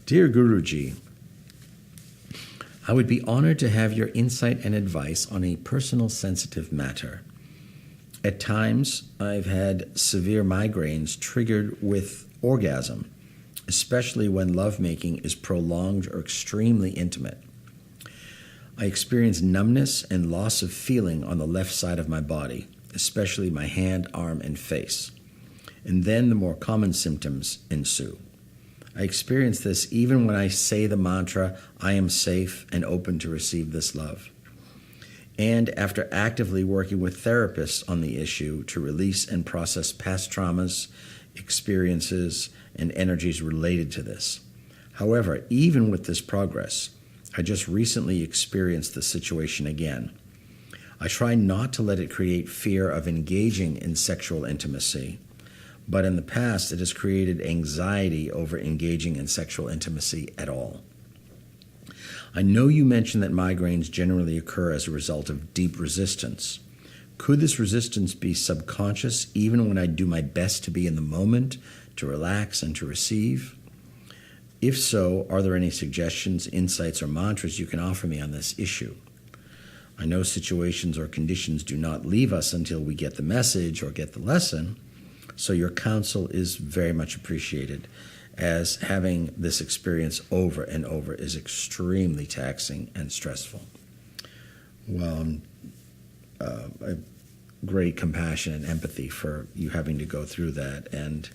Dear Guruji, I would be honored to have your insight and advice on a personal sensitive matter. At times, I've had severe migraines triggered with orgasm, especially when lovemaking is prolonged or extremely intimate. I experience numbness and loss of feeling on the left side of my body, especially my hand, arm, and face. And then the more common symptoms ensue. I experience this even when I say the mantra, I am safe and open to receive this love. And after actively working with therapists on the issue to release and process past traumas, experiences, and energies related to this. However, even with this progress, I just recently experienced the situation again. I try not to let it create fear of engaging in sexual intimacy, but in the past it has created anxiety over engaging in sexual intimacy at all. I know you mentioned that migraines generally occur as a result of deep resistance. Could this resistance be subconscious even when I do my best to be in the moment, to relax and to receive? If so, are there any suggestions, insights, or mantras you can offer me on this issue? I know situations or conditions do not leave us until we get the message or get the lesson, so your counsel is very much appreciated, as having this experience over and over is extremely taxing and stressful. Well, I have great compassion and empathy for you having to go through that, and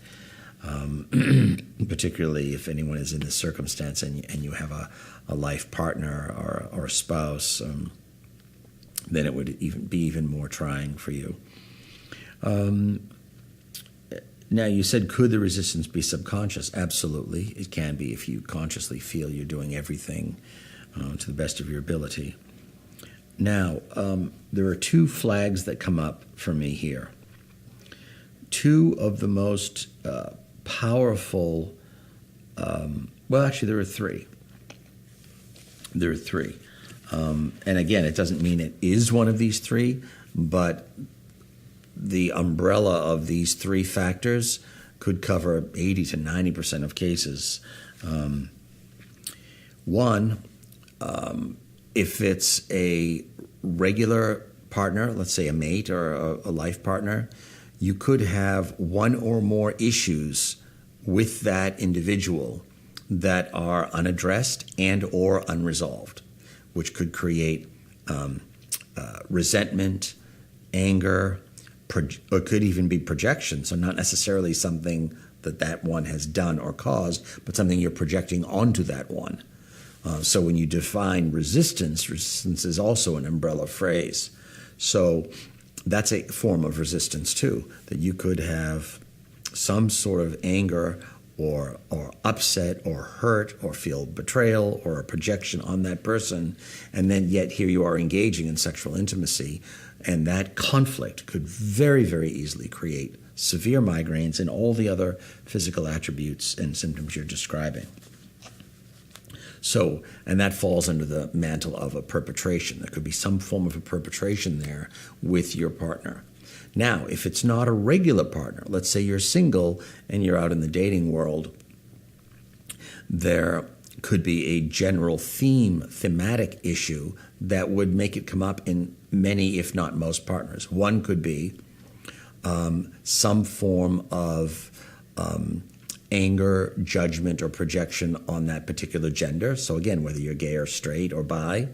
particularly if anyone is in this circumstance and you have a life partner or a spouse, then it would be even more trying for you. Now, you said, could the resistance be subconscious? Absolutely, it can be if you consciously feel you're doing everything to the best of your ability. Now, there are two flags that come up for me here. Two of the most powerful, well, actually, there are three. There are three. And again, it doesn't mean it is one of these three, but the umbrella of these three factors could cover 80 to 90% of cases. One, if it's a regular partner, let's say a mate or a life partner, you could have one or more issues with that individual that are unaddressed and or unresolved, which could create resentment, anger, or could even be projection. So not necessarily something that one has done or caused, but something you're projecting onto that one. So when you define resistance is also an umbrella phrase. So that's a form of resistance too, that you could have some sort of anger or upset or hurt or feel betrayal or a projection on that person, and then yet here you are engaging in sexual intimacy, and that conflict could very, very easily create severe migraines and all the other physical attributes and symptoms you're describing. So, and that falls under the mantle of a perpetration. There could be some form of a perpetration there with your partner. Now, if it's not a regular partner, let's say you're single and you're out in the dating world, there could be a general thematic issue that would make it come up in many, if not most, partners. One could be some form of anger, judgment, or projection on that particular gender. So again, whether you're gay or straight or bi,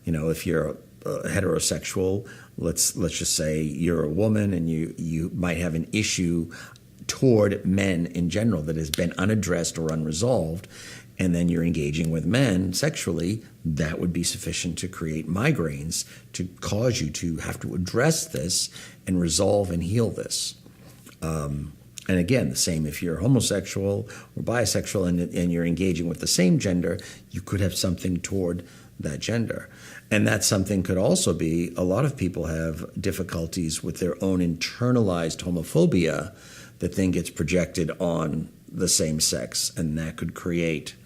if you're heterosexual, let's just say you're a woman and you might have an issue toward men in general that has been unaddressed or unresolved, and then you're engaging with men sexually, that would be sufficient to create migraines to cause you to have to address this and resolve and heal this. And again, the same if you're homosexual or bisexual and you're engaging with the same gender, you could have something toward that gender. And that something could also be, a lot of people have difficulties with their own internalized homophobia that then gets projected on the same sex, and that could create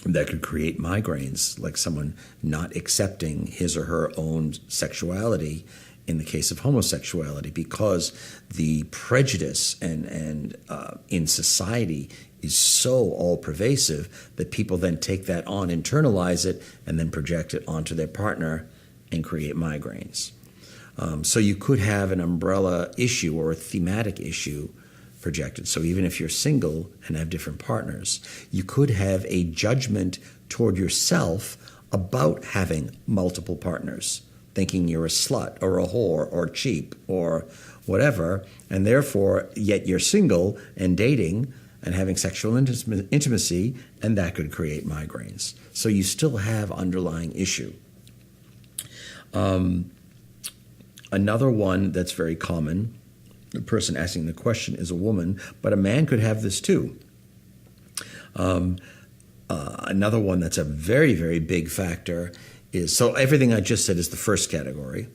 migraines, like someone not accepting his or her own sexuality in the case of homosexuality, because the prejudice and in society is so all-pervasive that people then take that on, internalize it, and then project it onto their partner and create migraines. So you could have an umbrella issue or a thematic issue projected. So even if you're single and have different partners, you could have a judgment toward yourself about having multiple partners, thinking you're a slut or a whore or cheap or whatever, and therefore, yet you're single and dating and having sexual intimacy, and that could create migraines. So you still have underlying issue. Another one that's very common, the person asking the question is a woman, but a man could have this too. Another one that's a very, very big factor is, so everything I just said is the first category.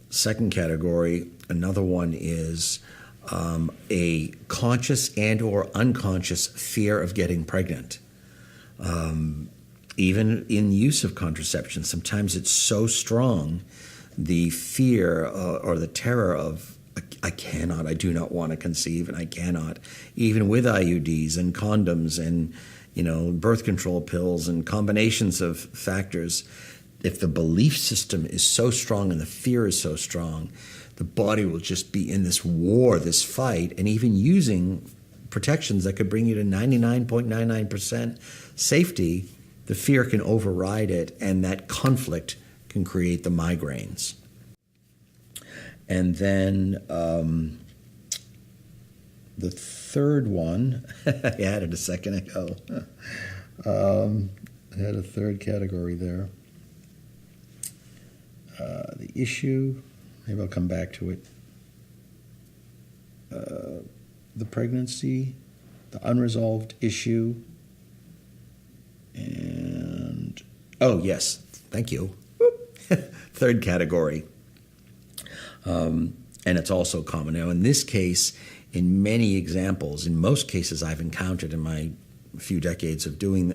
Second category, another one is a conscious and or unconscious fear of getting pregnant. Even in use of contraception, sometimes it's so strong, the fear or the terror of, I cannot, I do not want to conceive, and I cannot, even with IUDs and condoms and, birth control pills and combinations of factors. If the belief system is so strong and the fear is so strong, the body will just be in this war, this fight, and even using protections that could bring you to 99.99% safety, the fear can override it, and that conflict can create the migraines. And then the third one, I had it a second ago. I had a third category there. The issue, maybe I'll come back to it. The pregnancy, the unresolved issue, and, oh yes, thank you. Third category. And it's also common. Now, in this case, in many examples, in most cases I've encountered in my few decades of doing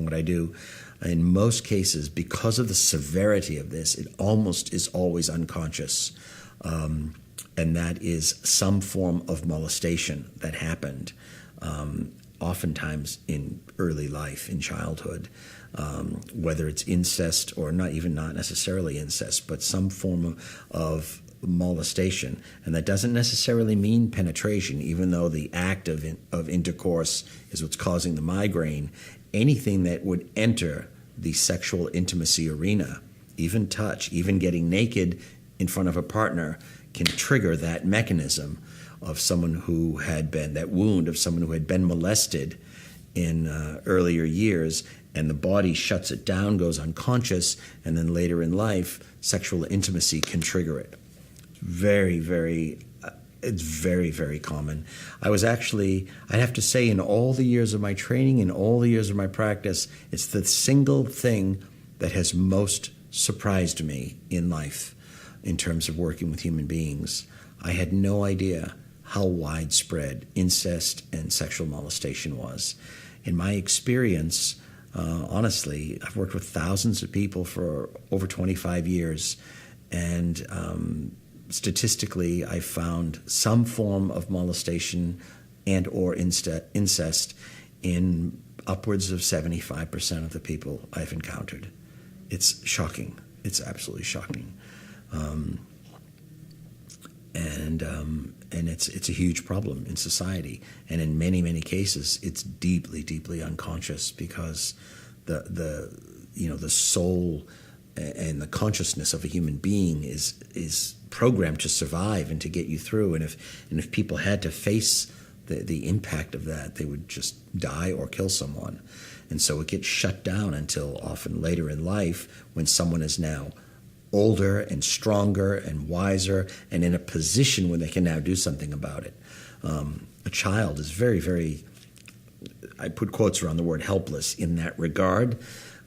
what I do, in most cases, because of the severity of this, it almost is always unconscious. And that is some form of molestation that happened, oftentimes in early life, in childhood, whether it's incest or not necessarily incest, but some form of molestation. And that doesn't necessarily mean penetration, even though the act of intercourse is what's causing the migraine. Anything that would enter the sexual intimacy arena, even touch, even getting naked in front of a partner, can trigger that mechanism of someone who had been, that wound of someone who had been molested in earlier years, and the body shuts it down, goes unconscious, and then later in life, sexual intimacy can trigger it. It's very, very common. I'd have to say, in all the years of my training, in all the years of my practice, it's the single thing that has most surprised me in life in terms of working with human beings. I had no idea how widespread incest and sexual molestation was. In my experience, honestly, I've worked with thousands of people for over 25 years, and statistically, I found some form of molestation and or incest in upwards of 75% of the people I've encountered. It's shocking. It's absolutely shocking. And it's a huge problem in society. And in many, many cases, it's deeply, deeply unconscious, because the soul and the consciousness of a human being is programmed to survive and to get you through. And if people had to face the impact of that, they would just die or kill someone. And so it gets shut down until often later in life, when someone is now older and stronger and wiser and in a position where they can now do something about it. A child is very, very, I put quotes around the word helpless in that regard,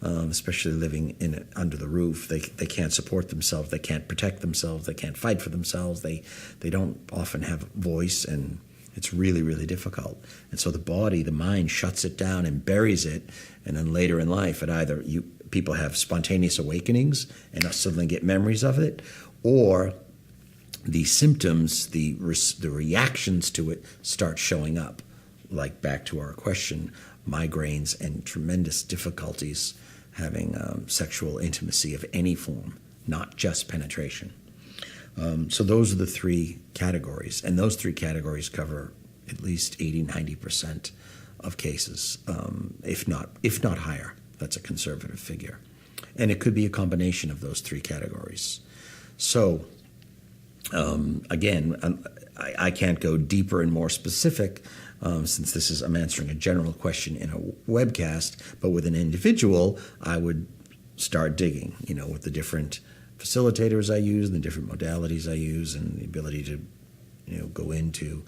especially living under the roof. They can't support themselves, they can't protect themselves, they can't fight for themselves, they don't often have voice, and it's really, really difficult. And so the mind shuts it down and buries it, and then later in life, people have spontaneous awakenings and suddenly get memories of it, or the symptoms, the reactions to it start showing up. like back to our question, migraines and tremendous difficulties having sexual intimacy of any form, not just penetration. So those are the three categories, and those three categories cover at least 80-90% of cases, if not higher. That's a conservative figure. And it could be a combination of those three categories. So, again, I can't go deeper and more specific since I'm answering a general question in a webcast, but with an individual, I would start digging, with the different facilitators I use and the different modalities I use and the ability to, go into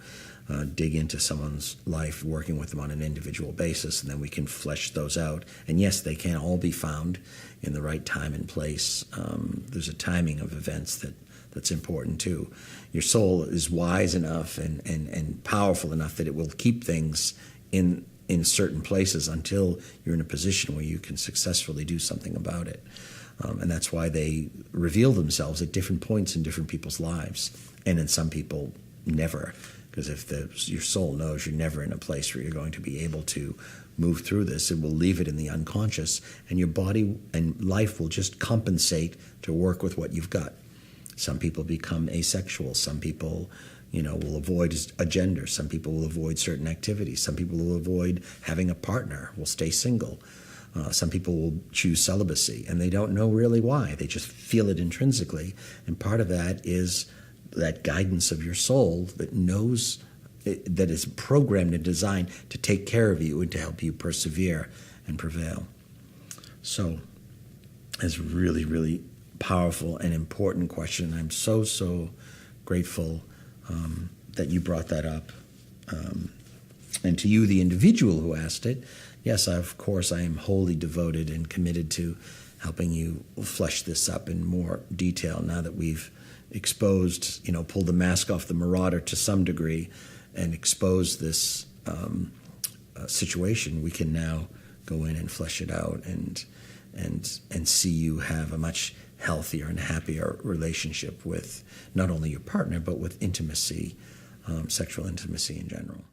dig into someone's life, working with them on an individual basis, and then we can flesh those out. And yes, they can all be found in the right time and place. There's a timing of events that's important too. Your soul is wise enough and powerful enough that it will keep things in certain places until you're in a position where you can successfully do something about it. And that's why they reveal themselves at different points in different people's lives, and in some people, never. Because if your soul knows you're never in a place where you're going to be able to move through this, it will leave it in the unconscious, and your body and life will just compensate to work with what you've got. Some people become asexual. Some people, will avoid a gender. Some people will avoid certain activities. Some people will avoid having a partner, will stay single. Some people will choose celibacy, and they don't know really why. They just feel it intrinsically, and part of that is that guidance of your soul that knows, that is programmed and designed to take care of you and to help you persevere and prevail. So it's a really, really powerful and important question. I'm so, so grateful that you brought that up. And to you, the individual who asked it, yes, of course, I am wholly devoted and committed to helping you flesh this up in more detail now that we've exposed, pulled the mask off the marauder to some degree and exposed this situation. We can now go in and flesh it out and see you have a much healthier and happier relationship with not only your partner, but with intimacy, sexual intimacy in general.